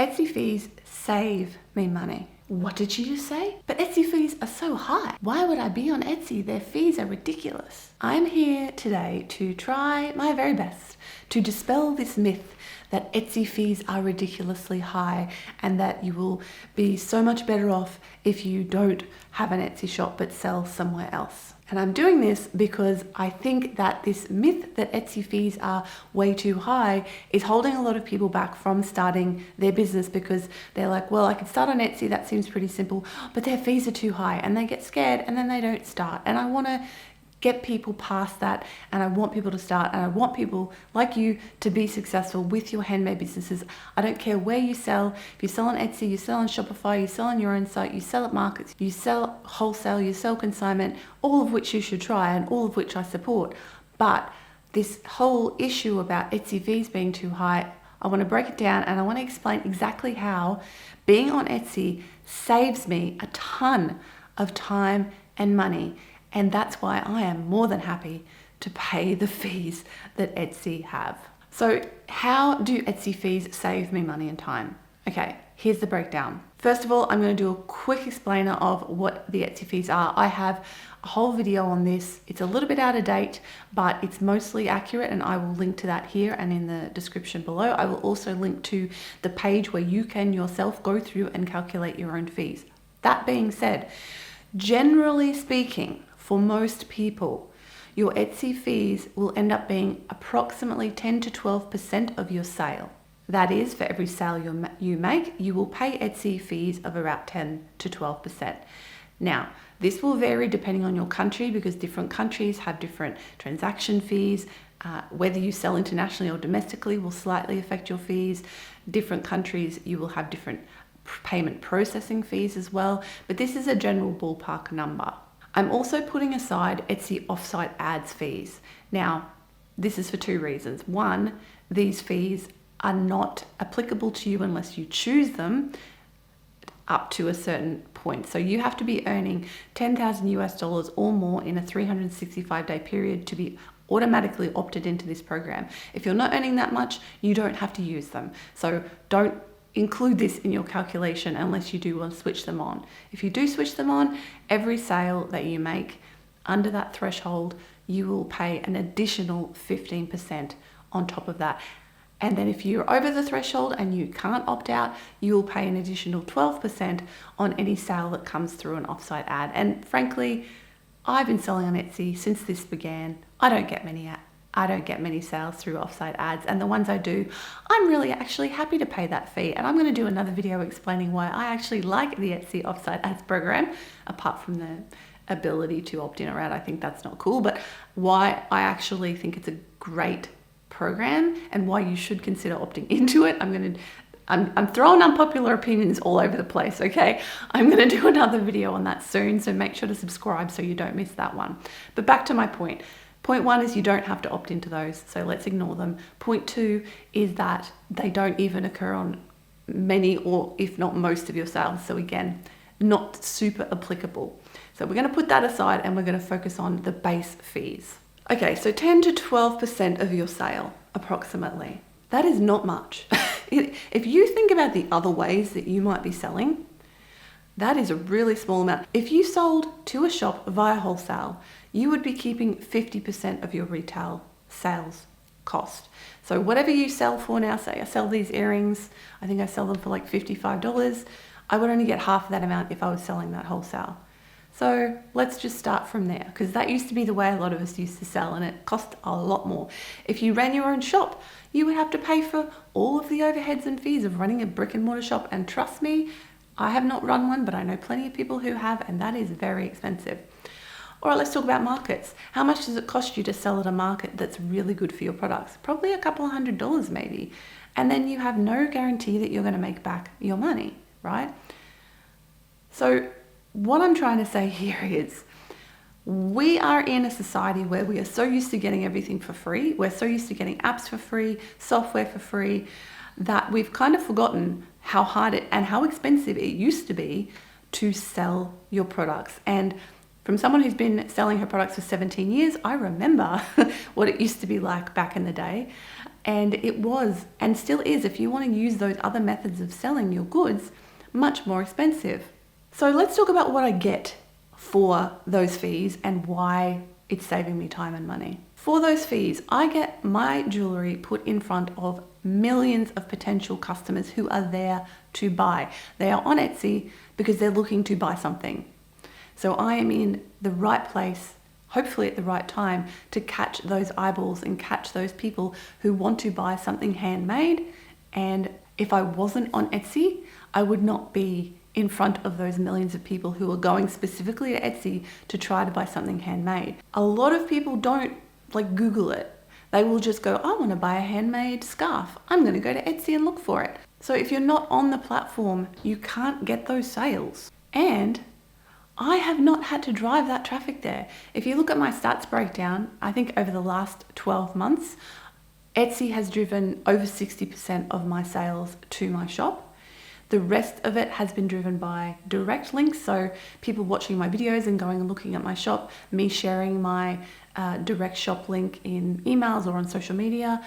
Etsy fees save me money. What did she just say? But Etsy fees are so high. Why would I be on Etsy? Their fees are ridiculous. I'm here today to try my very best to dispel this myth that Etsy fees are ridiculously high and that you will be so much better off if you don't have an Etsy shop but sell somewhere else. And I'm doing this because I think that this myth that Etsy fees are way too high is holding a lot of people back from starting their business, because they're like, well, I can start on Etsy, that seems pretty simple, but their fees are too high, and they get scared and then they don't start. And I want to get people past that, and I want people to start, and I want people like you to be successful with your handmade businesses. I don't care where you sell. If you sell on Etsy, you sell on Shopify, you sell on your own site, you sell at markets, you sell wholesale, you sell consignment, all of which you should try and all of which I support. But this whole issue about Etsy fees being too high, I want to break it down, and I want to explain exactly how being on Etsy saves me a ton of time and money. And that's why I am more than happy to pay the fees that Etsy have. So how do Etsy fees save me money and time? Okay, here's the breakdown. First of all, I'm going to do a quick explainer of what the Etsy fees are. I have a whole video on this. It's a little bit out of date, but it's mostly accurate, and I will link to that here and in the description below. I will also link to the page where you can yourself go through and calculate your own fees. That being said, generally speaking, for most people, your Etsy fees will end up being approximately 10 to 12% of your sale. That is, for every sale you make, you will pay Etsy fees of about 10 to 12%. Now, this will vary depending on your country, because different countries have different transaction fees. Whether you sell internationally or domestically will slightly affect your fees. Different countries, you will have different payment processing fees as well, but this is a general ballpark number. I'm also putting aside Etsy offsite ads fees. Now, this is for two reasons. One, these fees are not applicable to you unless you choose them up to a certain point. So you have to be earning $10,000 or more in a 365-day period to be automatically opted into this program. If you're not earning that much, you don't have to use them. So don't include this in your calculation unless you do want to switch them on. If you do switch them on, every sale that you make under that threshold, you will pay an additional 15% on top of that. And then if you're over the threshold and you can't opt out, you will pay an additional 12% on any sale that comes through an offsite ad. And frankly, I've been selling on Etsy since this began. I don't get many sales through offsite ads, and the ones I do, I'm really actually happy to pay that fee. And I'm going to do another video explaining why I actually like the Etsy offsite ads program, apart from the ability to opt in or out. I think that's not cool, but why I actually think it's a great program and why you should consider opting into it. I'm throwing unpopular opinions all over the place, okay? I'm going to do another video on that soon, so make sure to subscribe so you don't miss that one. But back to my point. Point one is you don't have to opt into those, so let's ignore them. Point two is that they don't even occur on many, or if not most, of your sales. So again, not super applicable. So we're going to put that aside and we're going to focus on the base fees. Okay, so 10 to 12% of your sale, approximately. That is not much. If you think about the other ways that you might be selling, that is a really small amount. If you sold to a shop via wholesale, you would be keeping 50% of your retail sales cost. So whatever you sell for now, say I sell these earrings, I think I sell them for like $55. I would only get half of that amount if I was selling that wholesale. So let's just start from there, because that used to be the way a lot of us used to sell, and it cost a lot more. If you ran your own shop, you would have to pay for all of the overheads and fees of running a brick and mortar shop. And trust me, I have not run one, but I know plenty of people who have, and that is very expensive. All right, let's talk about markets. How much does it cost you to sell at a market that's really good for your products? Probably a couple of $100 maybe. And then you have no guarantee that you're going to make back your money, right? So what I'm trying to say here is we are in a society where we are so used to getting everything for free. We're so used to getting apps for free, software for free, that we've kind of forgotten how hard it and how expensive it used to be to sell your products. And from someone who's been selling her products for 17 years, I remember what it used to be like back in the day. And it was, and still is, if you want to use those other methods of selling your goods, much more expensive. So let's talk about what I get for those fees and why it's saving me time and money. For those fees, I get my jewelry put in front of millions of potential customers who are there to buy. They are on Etsy because they're looking to buy something. So I am in the right place, hopefully at the right time, to catch those eyeballs and catch those people who want to buy something handmade. And if I wasn't on Etsy, I would not be in front of those millions of people who are going specifically to Etsy to try to buy something handmade. A lot of people don't Google it. They will just go, I want to buy a handmade scarf. I'm going to go to Etsy and look for it. So if you're not on the platform, you can't get those sales. And I have not had to drive that traffic there. If you look at my stats breakdown, I think over the last 12 months, Etsy has driven over 60% of my sales to my shop. The rest of it has been driven by direct links, so people watching my videos and going and looking at my shop, me sharing my direct shop link in emails or on social media,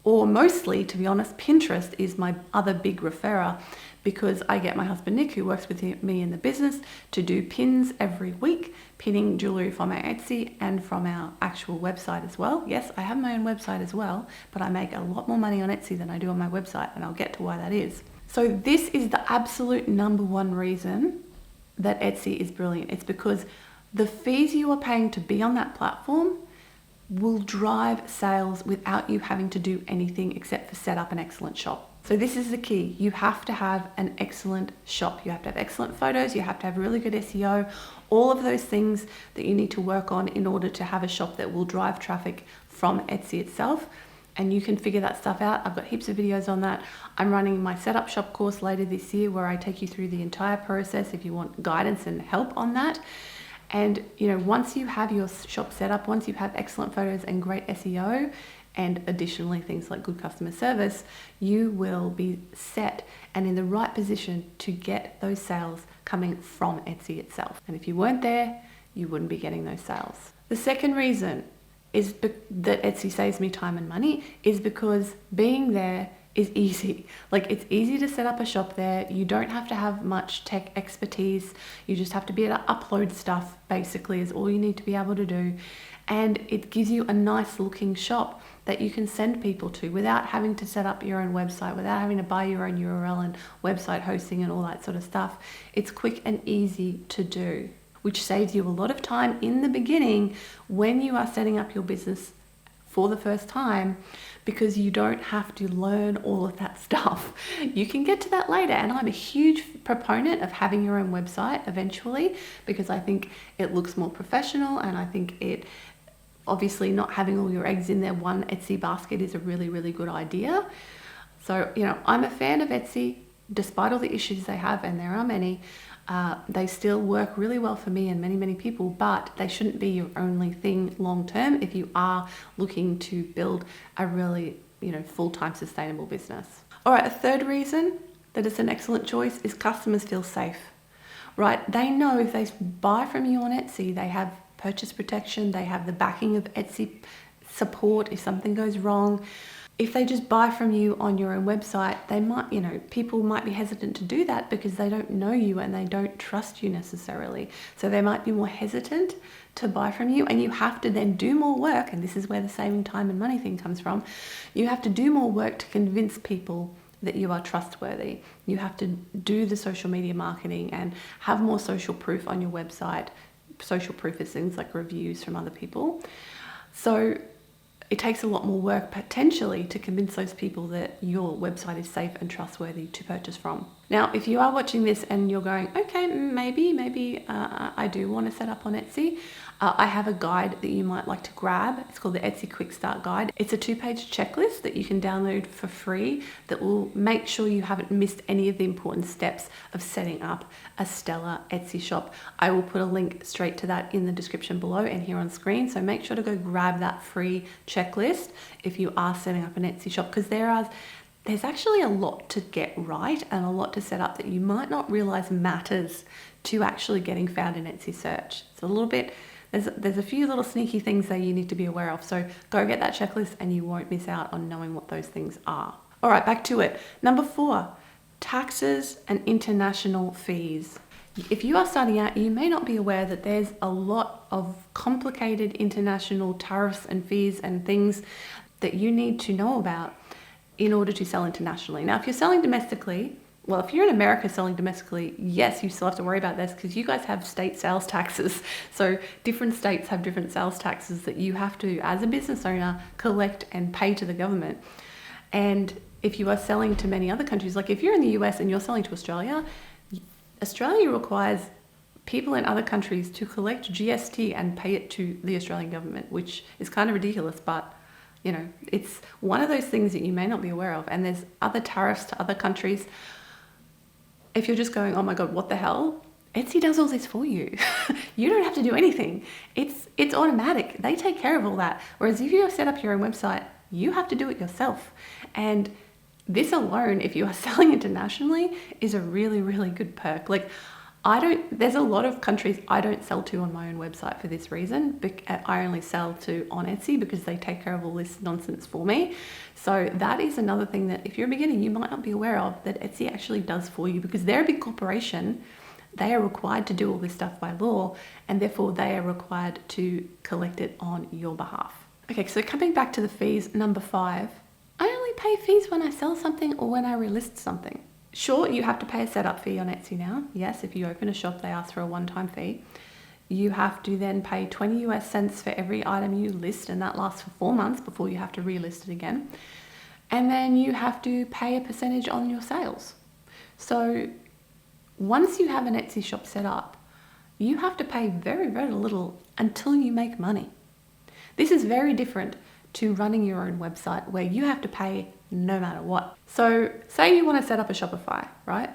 or mostly, to be honest, Pinterest is my other big referrer, because I get my husband Nick, who works with me in the business, to do pins every week, pinning jewelry from our Etsy and from our actual website as well. Yes, I have my own website as well, but I make a lot more money on Etsy than I do on my website, and I'll get to why that is. So this is the absolute number one reason that Etsy is brilliant. It's because the fees you are paying to be on that platform will drive sales without you having to do anything except for set up an excellent shop. So this is the key. You have to have an excellent shop. You have to have excellent photos. You have to have really good SEO, all of those things that you need to work on in order to have a shop that will drive traffic from Etsy itself. And you can figure that stuff out. I've got heaps of videos on that. I'm running my setup shop course later this year where I take you through the entire process if you want guidance and help on that. And once you have your shop set up, once you have excellent photos and great SEO, and additionally things like good customer service, you will be set and in the right position to get those sales coming from Etsy itself. And if you weren't there, you wouldn't be getting those sales. The second reason is that Etsy saves me time and money is because being there is easy. It's easy to set up a shop there. You don't have to have much tech expertise. You just have to be able to upload stuff, basically, is all you need to be able to do. And it gives you a nice looking shop that you can send people to without having to set up your own website, without having to buy your own URL and website hosting and all that sort of stuff. It's quick and easy to do, which saves you a lot of time in the beginning when you are setting up your business for the first time, because you don't have to learn all of that stuff. You can get to that later, and I'm a huge proponent of having your own website eventually, because I think it looks more professional, and I think it obviously not having all your eggs in their one Etsy basket is a really, really good idea. So, I'm a fan of Etsy, despite all the issues they have, and there are many. They still work really well for me and many, many people, but they shouldn't be your only thing long term if you are looking to build a really, full-time sustainable business. All right, a third reason that it's an excellent choice is customers feel safe, right? They know if they buy from you on Etsy, they have purchase protection, they have the backing of Etsy support if something goes wrong. If they just buy from you on your own website, they might, people might be hesitant to do that because they don't know you and they don't trust you necessarily. So they might be more hesitant to buy from you, and you have to then do more work. And this is where the saving time and money thing comes from. You have to do more work to convince people that you are trustworthy. You have to do the social media marketing and have more social proof on your website. Social proof is things like reviews from other people. So it takes a lot more work potentially to convince those people that your website is safe and trustworthy to purchase from. Now, if you are watching this and you're going, okay, maybe I do want to set up on Etsy, I have a guide that you might like to grab. It's called the Etsy Quick Start Guide. It's a 2-page checklist that you can download for free that will make sure you haven't missed any of the important steps of setting up a stellar Etsy shop. I will put a link straight to that in the description below and here on screen. So make sure to go grab that free checklist if you are setting up an Etsy shop, because there's actually a lot to get right and a lot to set up that you might not realize matters to actually getting found in Etsy search. It's a little bit There's a few little sneaky things that you need to be aware of. So go get that checklist and you won't miss out on knowing what those things are. All right, back to it. Number 4, taxes and international fees. If you are starting out, you may not be aware that there's a lot of complicated international tariffs and fees and things that you need to know about in order to sell internationally. Now, if you're selling domestically, well, if you're in America selling domestically, yes, you still have to worry about this because you guys have state sales taxes. So different states have different sales taxes that you have to, as a business owner, collect and pay to the government. And if you are selling to many other countries, like if you're in the US and you're selling to Australia, Australia requires people in other countries to collect GST and pay it to the Australian government, which is kind of ridiculous, but you know, it's one of those things that you may not be aware of. And there's other tariffs to other countries. If you're just going, oh my God, what the hell? Etsy does all this for you. You don't have to do anything. It's automatic. They take care of all that. Whereas if you set up your own website, you have to do it yourself. And this alone, if you are selling internationally, is a really, really good perk. Like there's a lot of countries I don't sell to on my own website for this reason. I only sell to on Etsy because they take care of all this nonsense for me. So that is another thing that if you're a beginner, you might not be aware of, that Etsy actually does for you, because they're a big corporation. They are required to do all this stuff by law, and therefore they are required to collect it on your behalf. Okay, so coming back to the fees, number 5, I only pay fees when I sell something or when I relist something. Sure, you have to pay a setup fee on Etsy now. Yes, if you open a shop, they ask for a one-time fee. You have to then pay 20 US cents for every item you list, and that lasts for 4 months before you have to relist it again. And then you have to pay a percentage on your sales. So once you have an Etsy shop set up, you have to pay very, very little until you make money. This is very different to running your own website where you have to pay no matter what. So say you want to set up a Shopify, right?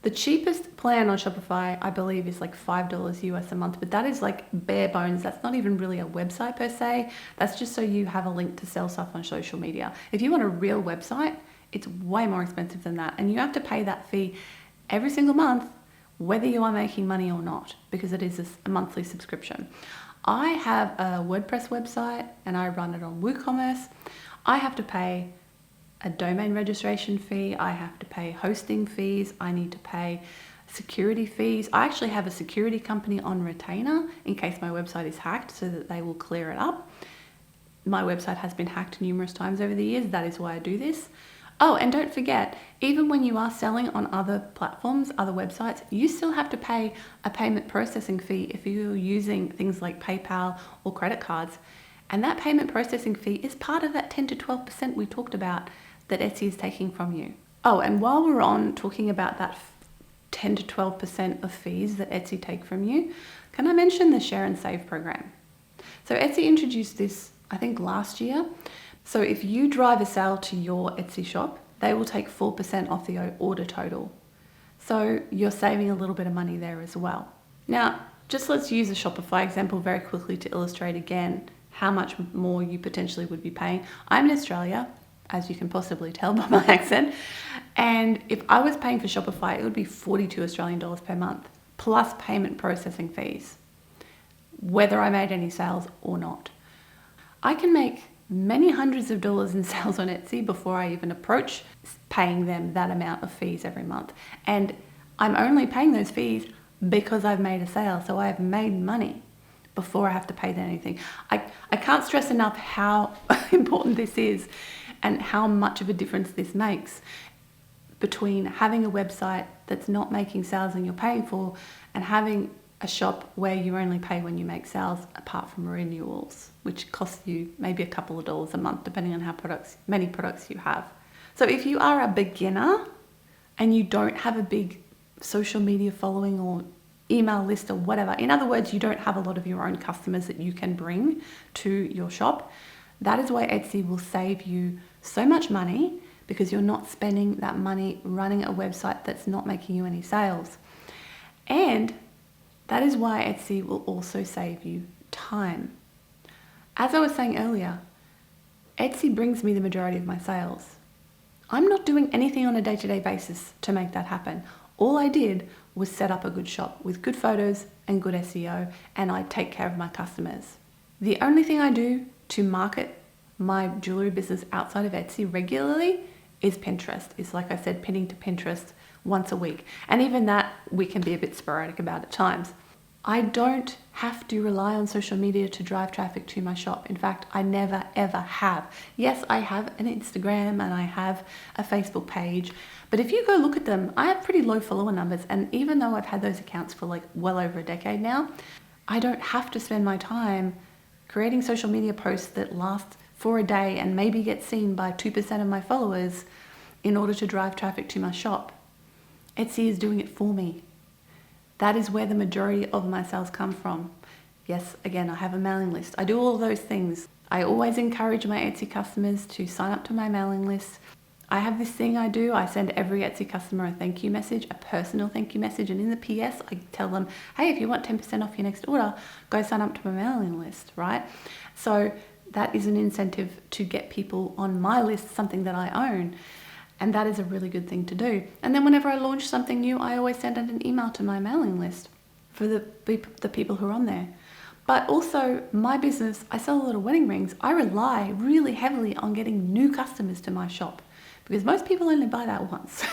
The cheapest plan on Shopify, I believe, is like $5 US a month, but that is like bare bones. That's not even really a website per se. That's just so you have a link to sell stuff on social media. If you want a real website, it's way more expensive than that. And you have to pay that fee every single month, whether you are making money or not, because it is a monthly subscription. I have a WordPress website and I run it on WooCommerce. I have to pay a domain registration fee. I have to pay hosting fees. I need to pay security fees. I actually have a security company on retainer in case my website is hacked, so that they will clear it up. My website has been hacked numerous times over the years. That is why I do this. Oh, and don't forget, even when you are selling on other platforms, other websites, you still have to pay a payment processing fee if you're using things like PayPal or credit cards. And that payment processing fee is part of that 10 to 12% we talked about that Etsy is taking from you. Oh, and while we're on talking about that 10 to 12% of fees that Etsy take from you, can I mention the Share and Save program? So Etsy introduced this, I think, last year. So if you drive a sale to your Etsy shop, they will take 4% off the order total. So you're saving a little bit of money there as well. Now, just let's use a Shopify example very quickly to illustrate again how much more you potentially would be paying. I'm in Australia, as you can possibly tell by my accent. And if I was paying for Shopify, it would be 42 Australian dollars per month, plus payment processing fees, whether I made any sales or not. I can make many hundreds of dollars in sales on Etsy before I even approach paying them that amount of fees every month. And I'm only paying those fees because I've made a sale. So I've made money before I have to pay them anything. I can't stress enough how important this is and how much of a difference this makes between having a website that's not making sales and you're paying for, and having a shop where you only pay when you make sales, apart from renewals, which costs you maybe a couple of dollars a month, depending on how many products you have. So if you are a beginner and you don't have a big social media following or email list or whatever, in other words, you don't have a lot of your own customers that you can bring to your shop, that is why Etsy will save you so much money, because you're not spending that money running a website that's not making you any sales. And that is why Etsy will also save you time. As I was saying earlier, Etsy brings me the majority of my sales. I'm not doing anything on a day-to-day basis to make that happen. All I did was set up a good shop with good photos and good SEO, and I take care of my customers. The only thing I do to market my jewelry business outside of Etsy regularly is Pinterest. It's like I said, pinning to Pinterest once a week. And even that we can be a bit sporadic about at times. I don't have to rely on social media to drive traffic to my shop. In fact, I never ever have. Yes, I have an Instagram and I have a Facebook page, but if you go look at them, I have pretty low follower numbers. And even though I've had those accounts for like well over a decade now, I don't have to spend my time creating social media posts that last for a day and maybe get seen by 2% of my followers in order to drive traffic to my shop. Etsy is doing it for me. That is where the majority of my sales come from. Yes, again, I have a mailing list. I do all of those things. I always encourage my Etsy customers to sign up to my mailing list. I have this thing I do. I send every Etsy customer a thank you message, a personal thank you message. And in the PS, I tell them, hey, if you want 10% off your next order, go sign up to my mailing list, right? So that is an incentive to get people on my list, something that I own. And that is a really good thing to do. And then whenever I launch something new, I always send out an email to my mailing list for the people who are on there. But also my business, I sell a lot of wedding rings. I rely really heavily on getting new customers to my shop because most people only buy that once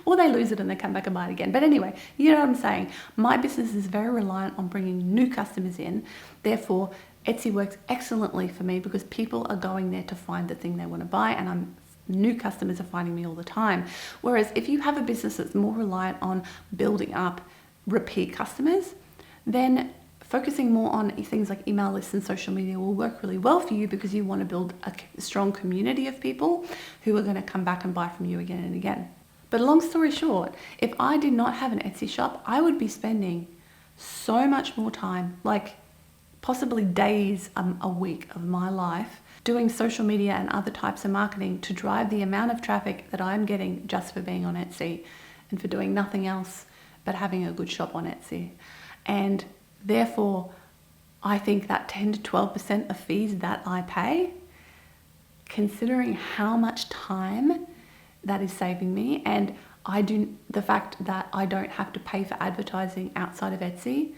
or they lose it and they come back and buy it again. But anyway, you know what I'm saying? My business is very reliant on bringing new customers in. Therefore, Etsy works excellently for me because people are going there to find the thing they want to buy, and new customers are finding me all the time. Whereas if you have a business that's more reliant on building up repeat customers, then focusing more on things like email lists and social media will work really well for you because you want to build a strong community of people who are going to come back and buy from you again and again. But long story short, if I did not have an Etsy shop, I would be spending so much more time, like possibly days a week of my life, doing social media and other types of marketing to drive the amount of traffic that I'm getting just for being on Etsy and for doing nothing else but having a good shop on Etsy. And therefore, I think that 10 to 12% of fees that I pay, considering how much time that is saving me, and the fact that I don't have to pay for advertising outside of Etsy,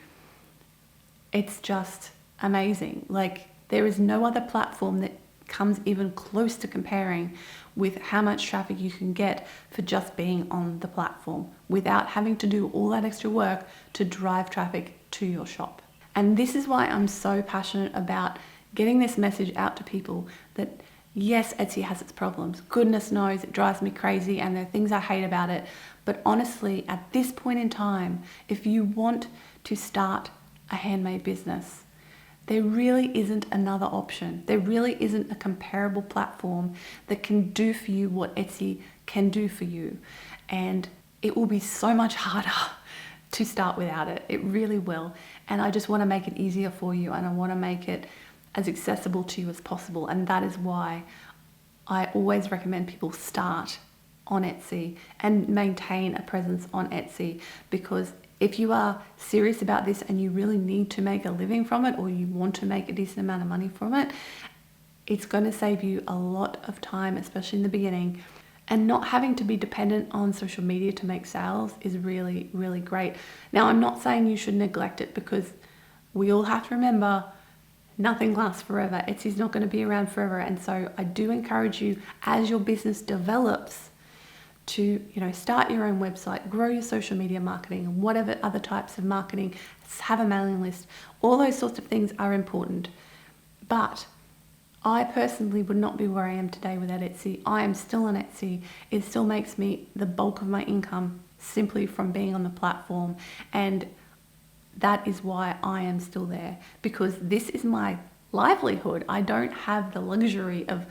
it's just amazing. Like, there is no other platform that comes even close to comparing with how much traffic you can get for just being on the platform without having to do all that extra work to drive traffic to your shop. And this is why I'm so passionate about getting this message out to people that yes, Etsy has its problems. Goodness knows it drives me crazy and there are things I hate about it. But honestly, at this point in time, if you want to start a handmade business, there really isn't another option. There really isn't a comparable platform that can do for you what Etsy can do for you. And it will be so much harder to start without it. It really will. And I just want to make it easier for you, and I want to make it as accessible to you as possible. And that is why I always recommend people start on Etsy and maintain a presence on Etsy, because if you are serious about this and you really need to make a living from it, or you want to make a decent amount of money from it, it's going to save you a lot of time, especially in the beginning. And not having to be dependent on social media to make sales is really, really great. Now, I'm not saying you should neglect it, because we all have to remember nothing lasts forever. Etsy's not going to be around forever. And so I do encourage you, as your business develops, to start your own website, grow your social media marketing, and whatever other types of marketing, have a mailing list. All those sorts of things are important. But I personally would not be where I am today without Etsy. I am still on Etsy. It still makes me the bulk of my income simply from being on the platform. And that is why I am still there, because this is my livelihood. I don't have the luxury of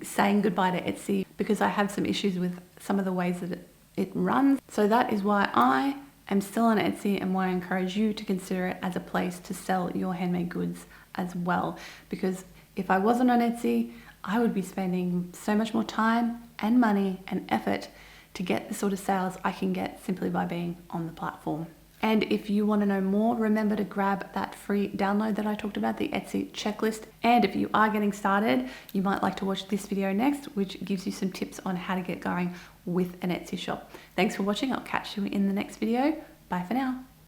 saying goodbye to Etsy because I have some issues with some of the ways that it runs. So that is why I am still on Etsy, and why I encourage you to consider it as a place to sell your handmade goods as well. Because if I wasn't on Etsy, I would be spending so much more time and money and effort to get the sort of sales I can get simply by being on the platform. And if you want to know more, remember to grab that free download that I talked about, the Etsy checklist. And if you are getting started, you might like to watch this video next, which gives you some tips on how to get going with an Etsy shop. Thanks for watching. I'll catch you in the next video. Bye for now.